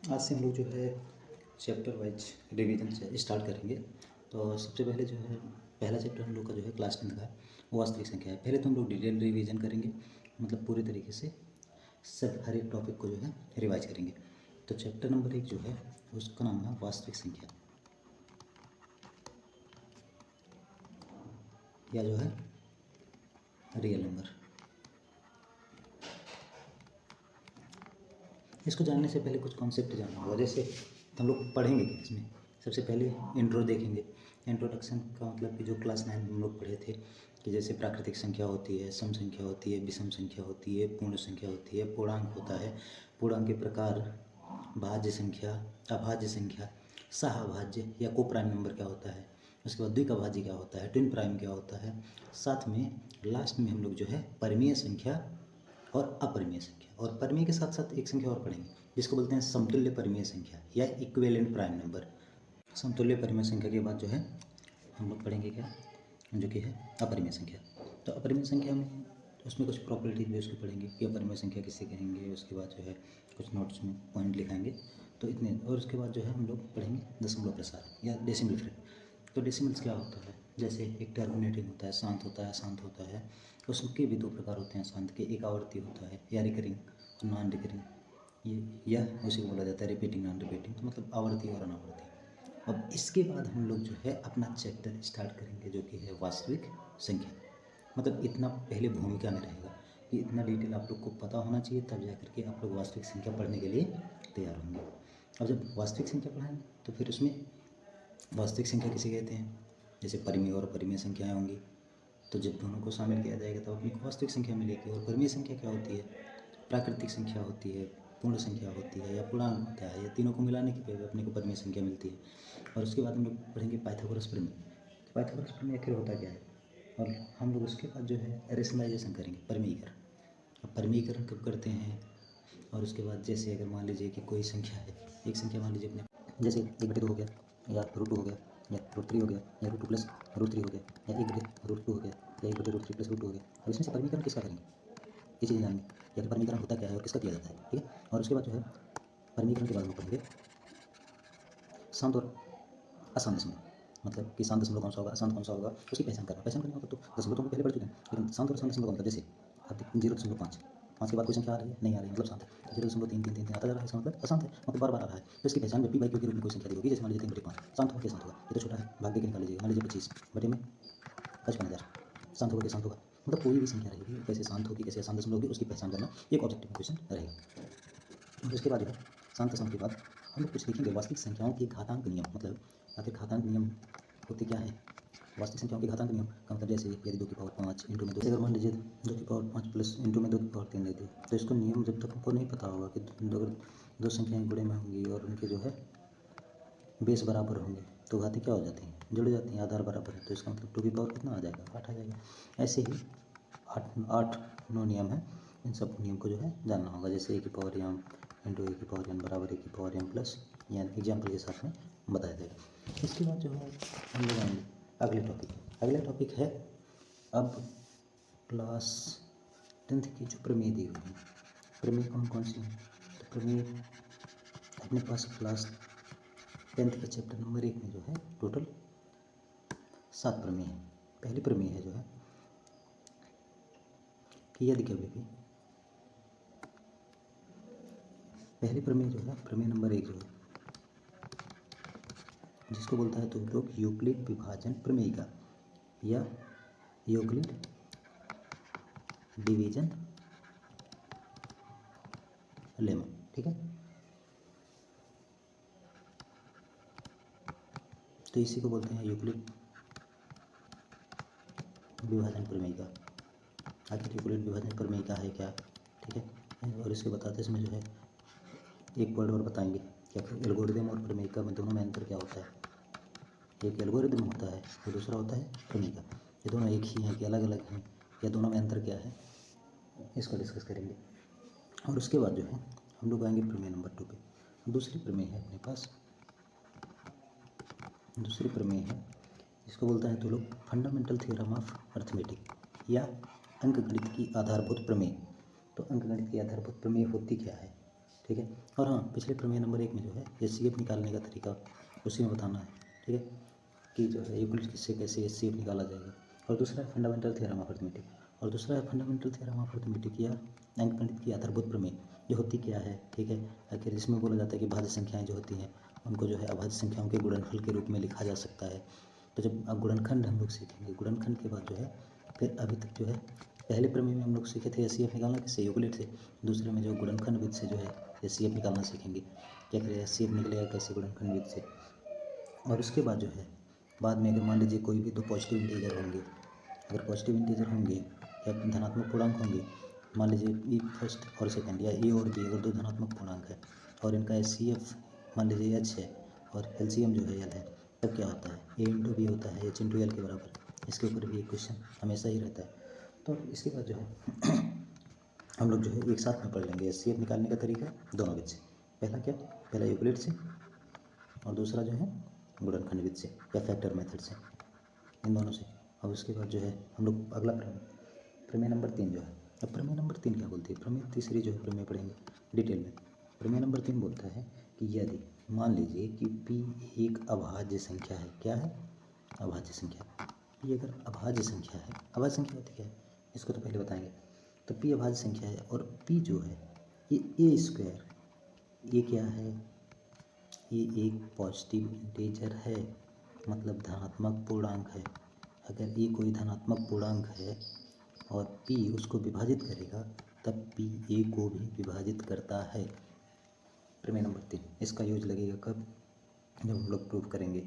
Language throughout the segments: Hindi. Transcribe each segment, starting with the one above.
आज से हम लोग जो है चैप्टर वाइज रिवीजन से स्टार्ट करेंगे। तो सबसे पहले जो है पहला चैप्टर हम लोग का जो है क्लास 10 का है, वो वास्तविक संख्या है। पहले तो हम लोग डिटेल रिवीजन करेंगे, मतलब पूरे तरीके से सब हर एक टॉपिक को जो है रिवाइज करेंगे। तो चैप्टर नंबर 1 जो है उसका नाम है वास्तविक संख्या, या जो है रियल नंबर। इसको जानने से पहले कुछ कॉन्सेप्ट जानना होगा। जैसे हम लोग पढ़ेंगे कि इसमें सबसे पहले इंट्रो देखेंगे। इंट्रोडक्शन का मतलब कि जो क्लास 9 में हम लोग पढ़े थे कि जैसे प्राकृतिक संख्या होती है, सम संख्या होती है, विषम संख्या होती है, पूर्ण संख्या होती है, पूर्णांक होता है, पूर्णांक के प्रकार, भाज्य संख्या, अभाज्य संख्या, सहाभाज्य या को प्राइम नंबर क्या होता है, उसके बाद द्विक क्या होता है, ट्विन प्राइम क्या होता है, साथ में लास्ट में हम लोग जो है परिमेय संख्या और अपरिमेय संख्या, और परिमेय के साथ साथ एक संख्या और पढ़ेंगे जिसको बोलते हैं समतुल्य परिमेय संख्या या इक्विवेलेंट प्राइम नंबर। समतुल्य परिमेय संख्या के बाद जो है हम लोग पढ़ेंगे क्या, जो कि है अपरिमेय संख्या। तो अपरिमेय संख्या में उसमें कुछ प्रॉपर्टी भी उसकी पढ़ेंगे कि अपरिमेय संख्या किसे कहेंगे। उसके बाद जो है कुछ नोट्स में पॉइंट लिखाएंगे, तो इतने। और उसके बाद जो है हम लोग पढ़ेंगे दशमलव प्रसार या डेसिमल फ्रेक्शन। तो डेसिमल्स क्या होता है, जैसे एक टर्मिनेटिंग होता है, शांत होता है, अशांत होता है। उसके भी दो प्रकार होते हैं शांत के, एक आवर्ती होता है या रिकरिंग और नॉन रिकरिंग, ये या उसी को बोला जाता है रिपीटिंग नॉन रिपीटिंग, तो मतलब आवर्ती और अनावर्ती। अब इसके बाद हम लोग जो है अपना चैप्टर स्टार्ट करेंगे जो कि है वास्तविक संख्या। मतलब इतना पहले भूमिका में रहेगा कि इतना डिटेल आप लोग को पता होना चाहिए, तब जा करके आप लोग वास्तविक संख्या पढ़ने के लिए तैयार होंगे। अब जब वास्तविक संख्या पढ़ाएंगे तो फिर उसमें वास्तविक संख्या किसे कहते हैं, जैसे परिमेय और अपरिमेय संख्याएँ होंगी, तो जब दोनों को शामिल किया जाएगा तो अपने को वास्तविक संख्या मिलेगी। और परिमेय संख्या क्या होती है, प्राकृतिक संख्या होती है, पूर्ण संख्या होती है या पूर्णांक होता है, या तीनों को मिलाने के बाद अपने को परिमेय संख्या मिलती है। और उसके बाद हम लोग पढ़ेंगे पाइथागोरस प्रमेय। पाइथागोरस प्रमेय आखिर होता क्या है, और हम लोग उसके बाद जो है रेशनलाइजेशन करेंगे, परिमेयीकरण। अब परिमेयीकरण कब करते हैं, और उसके बाद जैसे अगर मान लीजिए कि कोई संख्या है, एक संख्या मान लीजिए अपने जैसे 1/2 हो गया, या √2 हो गया, या √3 हो गया, या √2 प्लस √3 हो गया, या 1/√2 हो गया, या 1/√3 प्लस √2 हो गया। अब इसमें से परिमेयीकरण किसका करेंगे, ये चीज़ जाननी, या फिर परिमेयीकरण होता क्या है और किसका किया जाता है, ठीक है। और उसके बाद जो है परिमेयीकरण के बाद हम पढ़ेंगे शांत और अशांत दशमलव, मतलब कि शांत दशमलव कौन सा होगा, अशांत कौन सा होगा, उसकी पहचान करना होगा। तो दशमलव तो हम पहले पढ़ चुके हैं, लेकिन शांत और अशांत दशमलव का मतलब जैसे आप 0.5, 5 के बाद कोई संख्या आ रही है, नहीं आ रही है, मतलब शांत है। 0.333 आता जा रहा है, इसका मतलब अशांत है, मतलब बार बार आ रहा है। तो इसकी पहचान जब भी बाई क्यू के रूप में कोई संख्या दी होगी, जैसे मान लीजिए 3/5, शांत होगा क्या शांत होगा, ये तो छोटा है, भाग दे के निकाल लीजिएगा। मान लीजिए 25 बटे में 55,000, शांत होगा क्या शांत होगा, मतलब कोई भी संख्या रहेगी कैसे शांत होगी, कैसे अशांत दशमलव होगी, उसकी पहचान करना एक ऑब्जेक्टिव क्वेश्चन रहेगा। उसके बाद जो है शांत अशांत के बाद हम लोग कुछ देखेंगे वास्तविक संख्याओं के घातांक नियम, मतलब आखिर घातांक नियम होते क्या है। वास्तविक संख्याओं के घातांक नियम का मतलब जैसे यदि 2⁵ इंटू में 2, अगर मान लीजिए 2⁵ प्लस इंटू में 2⁵3 लेते, तो इसको नियम जब तक हमको नहीं पता होगा कि अगर दो संख्याएं गुणे में होंगी और उनके जो है बेस बराबर होंगे तो घातें क्या हो जाती हैं, जुड़ जाती हैं, आधार बराबर है, तो इसका मतलब 2 कितना आ जाएगा, 8 आ जाएगा। ऐसे ही 8 नियम है, इन सब नियम को जो है जानना होगा। जैसे a⁴m इंटू a⁴n बराबर a⁴m प्लस n एग्जाम्पल के साथ में बताया जाएगा। इसके बाद जो है हम लोग आएंगे अगले टॉपिक। अगला टॉपिक है अब क्लास 10th की जो प्रमेय दी हुई है, प्रमेय कौन कौन सी हैं। तो प्रमेय अपने पास क्लास 10th के चैप्टर नंबर 1 में जो है टोटल 7 प्रमेय है। पहली प्रमेय है जो है कि यदि कभी भी, पहली प्रमेय जो है प्रमेय नंबर 1 जो है, जिसको बोलता है तो लोग यूक्लिड विभाजन प्रमेयिका या यूक्लिड डिवीजन लेमा, ठीक है। तो इसी को बोलते हैं यूक्लिड विभाजन प्रमेयिका। आखिर यूक्लिड विभाजन प्रमेयिका है क्या, ठीक है। और इसके बताते इसमें जो है एक वर्ड और बताएंगे कि आखिर एल्गोरिदम और प्रमेयिका में दोनों में अंतर क्या होता है। एक एल्गोरिदम होता है और दूसरा होता है प्रमेयिका। ये दोनों एक ही हैं कि अलग अलग हैं, या दोनों में अंतर क्या है, इसको डिस्कस करेंगे। और उसके बाद जो है हम लोग आएंगे प्रमेय नंबर 2 पे। दूसरी प्रमेय है अपने पास, दूसरी प्रमेय है जिसको बोलता है तो लोग फंडामेंटल थ्योरम ऑफ अर्थमेटिक या अंकगणित की आधारभूत प्रमेय। तो अंकगणित की आधारभूत प्रमेय होती क्या है, ठीक है। और हाँ, पिछले प्रमेय नंबर 1 में जो है एचसीएफ निकालने का तरीका उसी में बताना है, ठीक है, कि जो है यूक्लिड से कैसे एचसीएफ निकाला जाएगा। और दूसरा है फंडामेंटल थ्योरम ऑफ अरिथमेटिक, और दूसरा है फंडामेंटल थ्योरम ऑफ अरिथमेटिक या अंकगणित की आधारभूत प्रमेय ये होती क्या है, ठीक है। आखिर इसमें बोला जाता है कि भाज्य संख्याएं जो होती हैं उनको जो है अभाज्य संख्याओं के गुणनफल के रूप में लिखा जा सकता है। तो जब अब गुणनखंड हम लोग सीखेंगे, गुणनखंड के बाद जो है फिर अभी तक जो है पहले प्रमेय में हम लोग सीखे थे एचसीएफ निकालना किससे, यूक्लिड से। दूसरे में जो गुणनखंड विधि से जो है एचसीएफ निकालना सीखेंगे, क्या करें एचसीएफ निकलेगा कैसे गुणनखंड विधि से। और उसके बाद जो है बाद में अगर मान लीजिए कोई भी दो पॉजिटिव इंटीजर होंगे, अगर पॉजिटिव इंटीजर होंगे या धनात्मक पूर्णांक होंगे, मान लीजिए ई फर्स्ट और सेकंड या ए और बी अगर दो धनात्मक पूर्णांक है और इनका एचसीएफ मान लीजिए एच है और एलसीएम जो है एल है, तब क्या होता है ए इंटू बी होता है एच इंटू एल के बराबर। इसके ऊपर भी एक क्वेश्चन हमेशा ही रहता है। तो इसके बाद जो है हम लोग जो है एक साथ में पढ़ लेंगे एचसीएफ निकालने का तरीका दोनों विधि से। पहला क्या, पहला यूक्लिड से और दूसरा जो है गुणनखंड विधि से या फैक्टर मेथड से, इन दोनों से। और उसके बाद जो है हम लोग अगला प्रमेय नंबर 3 जो है, अब प्रमेय नंबर 3 क्या बोलती है, प्रमेय तीसरी जो है प्रमेय पढ़ेंगे डिटेल में। प्रमेय नंबर 3 बोलता है कि यदि मान लीजिए कि p एक अभाज्य संख्या है, क्या है, अभाज्य संख्या। p अगर अभाज्य संख्या है, अभाज्य संख्या होती क्या है इसको तो पहले बताएंगे। तो p अभाज्य संख्या है और p जो है ये ए स्क्वायर, ये क्या है, ये एक पॉजिटिव इंटीजर है, मतलब धनात्मक पूर्णांक है। अगर ये कोई धनात्मक पूर्णांक है और p उसको विभाजित करेगा तब p a को भी विभाजित करता है। प्रमेय नंबर 3 इसका यूज लगेगा कब, जब हम लोग प्रूव करेंगे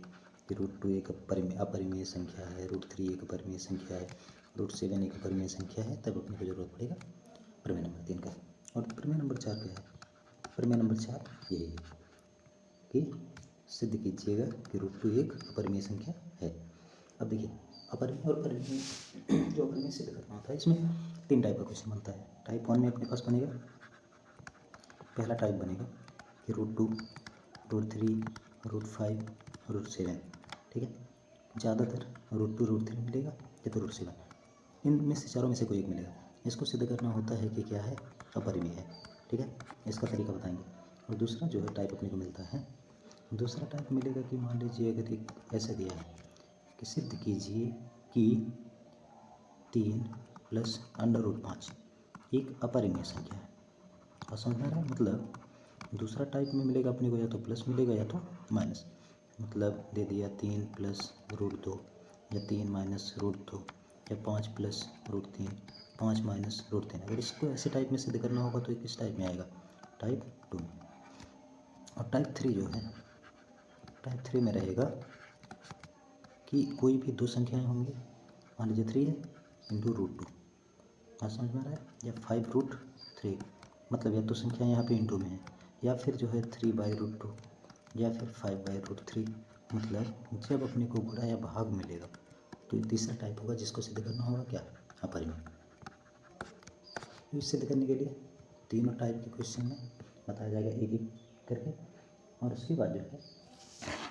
कि √2 एक अपरिमेय संख्या है, √3 एक अपरिमेय संख्या है, √7 एक अपरिमेय संख्या है, तब अपने को जरूरत पड़ेगा प्रमेय नंबर 3 का। और प्रमेय नंबर 4 क्या है, प्रमेय नंबर 4 यही है कि सिद्ध कीजिएगा कि √2 एक अपरिमेय संख्या है। अब देखिए अपरिमेय और परिमेय जो अपरिमेय सिद्ध करना होता है इसमें 3 टाइप का क्वेश्चन बनता है। टाइप 1 में अपने पास बनेगा, पहला टाइप बनेगा कि √2, √3, √5, √7, ठीक है। ज़्यादातर √2 √3 मिलेगा या तो √7, इनमें से चारों में से कोई एक मिलेगा। इसको सिद्ध करना होता है कि क्या है, अपरिमेय है, ठीक है। इसका तरीका बताएंगे। और दूसरा जो है टाइप अपने को मिलता है, दूसरा टाइप मिलेगा कि मान लीजिए अगर एक ऐसा दिया है कि सिद्ध कीजिए कि 3 + √5 एक अपरिमेय संख्या है। और समझ में आ रहा है, मतलब दूसरा टाइप में मिलेगा अपने को या तो प्लस मिलेगा या तो माइनस। मतलब दे दिया 3 + √2 या 3 - √2 या 5 + √3, 5 - √3। अगर इसको ऐसे टाइप में सिद्ध करना होगा तो ये किस टाइप में आएगा, टाइप 2 में। और टाइप 3 जो है, टाइप 3 में रहेगा कि कोई भी दो संख्याएं होंगी, मान लीजिए 3 है इंटू √2, बात समझ में आ रहा है, या 5√3, मतलब या तो संख्या यहाँ पे इंटू में है या फिर जो है 3/√2 या फिर 5/√3। मतलब जब अपने को गुणा या भाग मिलेगा तो ये तीसरा टाइप होगा जिसको सिद्ध करना होगा क्या, अपरिमेय। तो इस सिद्ध करने के लिए तीनों टाइप के क्वेश्चन में बताया जाएगा एक एक करके। और उसके बाद जो है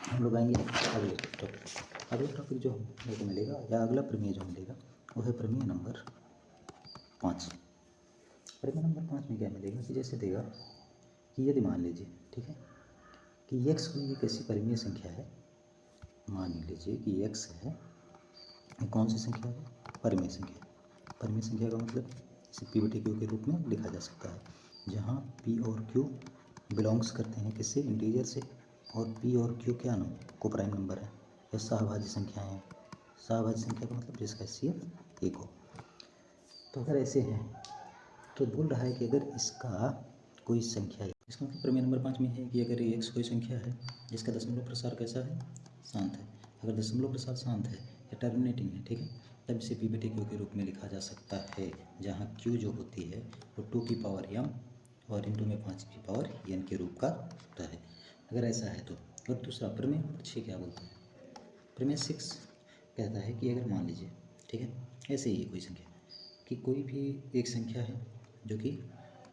हम लोग आएंगे अगले टॉपिक। अगला टॉपिक जो हमको मिलेगा या अगला प्रमेय जो मिलेगा वो है प्रमेय नंबर 5। प्रमेय नंबर 5 में क्या मिलेगा कि जैसे देगा कि यदि मान लीजिए, ठीक है, कि x कोई एक ऐसी परिमेय संख्या है, मान लीजिए कि x है, कौन सी संख्या है, परिमेय संख्या। परिमेय संख्या का मतलब इसे p/q के रूप में लिखा जा सकता है, जहाँ p और q बिलोंग्स करते हैं किससे, इंटीजर से, और p और q क्या नाम, को प्राइम नंबर है या सहभाज्य संख्याएं हैं। सहभाज्य संख्या का मतलब जिसका HCF 1 हो। तो अगर ऐसे हैं तो बोल रहा है कि अगर इसका कोई संख्या है, इसका मतलब प्रमेय नंबर 5 में है कि अगर ये x कोई संख्या है जिसका दशमलव प्रसार कैसा है, शांत है। अगर दशमलव प्रसार शांत है या टर्मिनेटिंग है, ठीक है, तब इसे p/q के रूप में लिखा जा सकता है, जहाँ q जो होती है वो 2 की पावर m और इंटू में 5 की पावर n के रूप का होता है, अगर ऐसा है तो। और दूसरा प्रमेय नंबर 6 क्या बोलता है, प्रमेय 6 कहता है कि अगर मान लीजिए, ठीक है, ऐसे ही कोई संख्या कि कोई भी एक संख्या है जो कि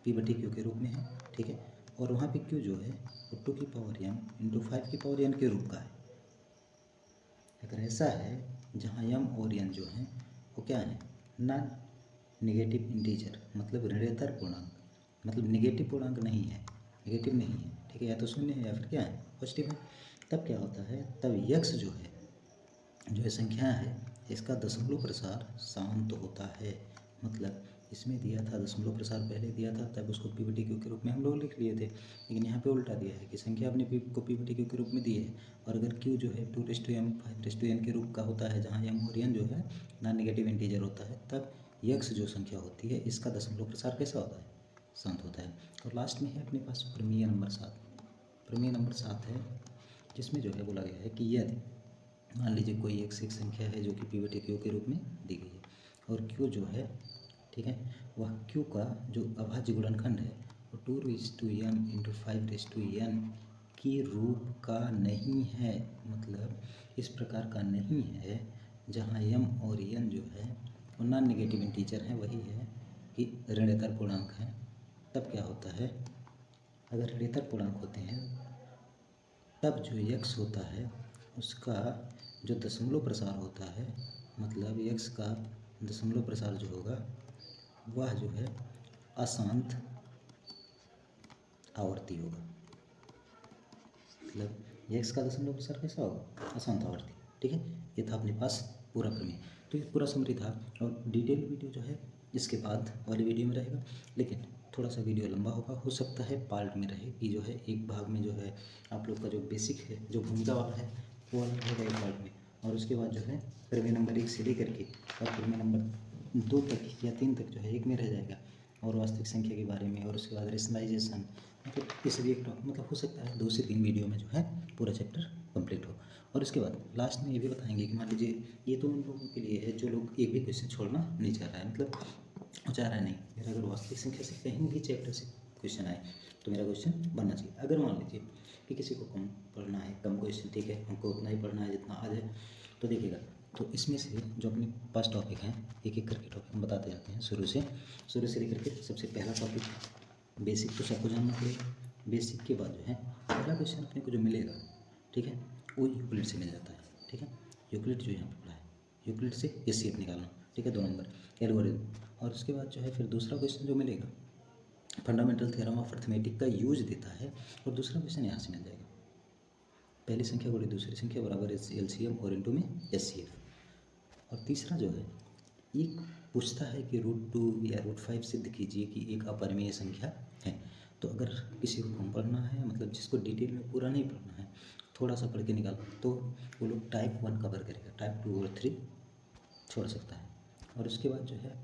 p/q के रूप में है, ठीक है, और वहाँ पे q जो है वो 2 की पावर m इंटू 5 की पावर n के रूप का है। अगर ऐसा है जहाँ m और n जो हैं वो क्या है, नॉन नेगेटिव इंटीजर, मतलब ऋणेतर पूर्णांक, मतलब नेगेटिव पूर्णांक नहीं है, नेगेटिव नहीं है, ठीक है, या तो शून्य है या फिर क्या है, पॉजिटिव है। तब क्या होता है, तब यक्स जो है संख्या है, इसका दशमलव प्रसार शांत होता है। मतलब इसमें दिया था दशमलव प्रसार पहले दिया था, तब उसको पीवीटी क्यू के रूप में हम लोग लिख लिए थे, लेकिन यहाँ पे उल्टा दिया है कि संख्या अपने को पीवीटी क्यू के रूप में दी है, और अगर क्यू जो है 2m 5n के रूप का होता है, जहाँ m और n जो है नॉन नेगेटिव इंटीजर होता है, तब यक्स जो संख्या होती है इसका दशमलव प्रसार कैसा होता है, शांत होता है। और लास्ट में है अपने पास प्रमेय नंबर 7। प्रमेय नंबर 7 है, जिसमें जो है बोला गया है कि यदि मान लीजिए कोई एक संख्या है जो कि पीवीटी क्यू के रूप में दी गई है, और क्यू जो है, ठीक है, वह क्यू का जो अभाज्य गुणनखंड है वो 2:m × 5n की रूप का नहीं है। मतलब इस प्रकार का नहीं है जहाँ m और n जो है वो नॉन नेगेटिव इंटीजर है, वही है कि ऋणेतर पूर्णांक है। तब क्या होता है, अगर ऋणेतर पूर्णांक होते हैं तब जो यक्स होता है उसका जो दशमलव प्रसार होता है, मतलब यक्स का दशमलव प्रसार जो होगा वह जो है अशांत आवर्ती होगा। मतलब यक्स का दशमलव प्रसार कैसा होगा, अशांत आवर्ती, ठीक है। ये था अपने पास पूरा प्रमेय। तो ये पूरा समरी था, और डिटेल वीडियो जो है इसके बाद वाली वीडियो में रहेगा, लेकिन थोड़ा सा वीडियो लंबा होगा, हो सकता है पार्ट में रहे कि जो है एक भाग में जो है आप लोग का जो बेसिक है, जो भूमिका वाला है वो वाला रहेगा एक पार्ट में, और उसके बाद जो है प्रमेय नंबर 1 से लेकर के और प्रमेय नंबर 2 तक या 3 तक जो है एक में रह जाएगा, और वास्तविक संख्या के बारे में, और उसके बाद रेशनलाइजेशन, मतलब इस भी एक मतलब हो सकता है 2 से 3 वीडियो में जो है पूरा चैप्टर कंप्लीट हो। और उसके बाद लास्ट में ये भी बताएंगे कि मान लीजिए ये तो उन लोगों के लिए है जो लोग एक भी क्वेश्चन छोड़ना नहीं चाह रहा है, मतलब वो चाह रहा है नहीं मेरा अगर वास्तविक संख्या से कहीं भी चैप्टर से क्वेश्चन आए तो मेरा क्वेश्चन बनना चाहिए। अगर मान लीजिए कि किसी को कम पढ़ना है, कम क्वेश्चन, ठीक है, हमको उतना ही पढ़ना है जितना आ जाए, तो देखिएगा, तो इसमें से जो अपने पास टॉपिक हैं एक एक करके टॉपिक हम बताते जाते हैं शुरू से लेकर के। सबसे पहला टॉपिक बेसिक, तो सबको जानना पड़ेगा। बेसिक के बाद जो है पहला क्वेश्चन अपने को जो मिलेगा, ठीक है, वो यूक्लिड से मिल जाता है, ठीक है। यूक्लिड जो यहाँ पर पढ़ा है, यूक्लिड से एचसीएफ निकालना, ठीक है, 2 नंबर एल्गोरिथम। और उसके बाद जो है फिर दूसरा क्वेश्चन जो मिलेगा फंडामेंटल थ्योरम ऑफ अर्थमेटिक का यूज देता है, और दूसरा क्वेश्चन यहाँ से मिल जाएगा, पहली संख्या गुणे दूसरी संख्या बराबर एलसीएम और इनटू में एचसीएफ। और तीसरा जो है एक पूछता है कि √2 या √5 सिद्ध कीजिए कि एक अपरिमेय संख्या है। तो अगर किसी को कम पढ़ना है, मतलब जिसको डिटेल में पूरा नहीं पढ़ना है, थोड़ा सा पढ़ के निकाल, तो वो लोग टाइप 1 कवर करेगा, टाइप 2 और 3 छोड़ सकता है। और उसके बाद जो है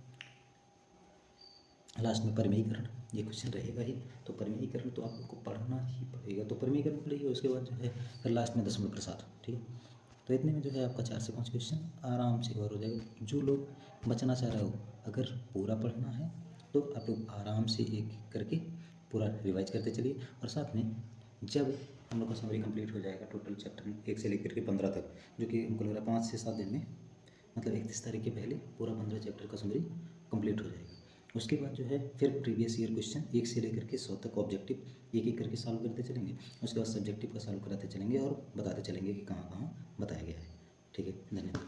लास्ट में परिमेयीकरण, ये क्वेश्चन रहेगा ही, तो परिमेयीकरण तो आपको पढ़ना ही पड़ेगा, तो परिमेयीकरण पढ़ेगा। उसके बाद जो है फिर लास्ट में दशमलव प्रसार, ठीक है। तो इतने में जो है आपका 4 से 5 क्वेश्चन आराम से कवर हो जाएगा। जो लोग बचना चाह रहे हो, अगर पूरा पढ़ना है तो आप लोग आराम से एक एक करके पूरा रिवाइज करते चलिए, और साथ में जब हम लोग का समरी कंप्लीट हो जाएगा टोटल चैप्टर 1 से लेकर के 15 तक, जो कि हमको लग रहा है 5 से 7 दिन में, मतलब 31 तारीख के पहले पूरा 15 चैप्टर का समरी कंप्लीट हो जाएगा। उसके बाद जो है फिर प्रीवियस ईयर क्वेश्चन 1 से लेकर के 100 तक ऑब्जेक्टिव एक एक करके सॉल्व करते चलेंगे। उसके बाद सब्जेक्टिव का सॉल्व कराते चलेंगे और बताते चलेंगे कि कहाँ कहाँ बताया गया है, ठीक है। धन्यवाद।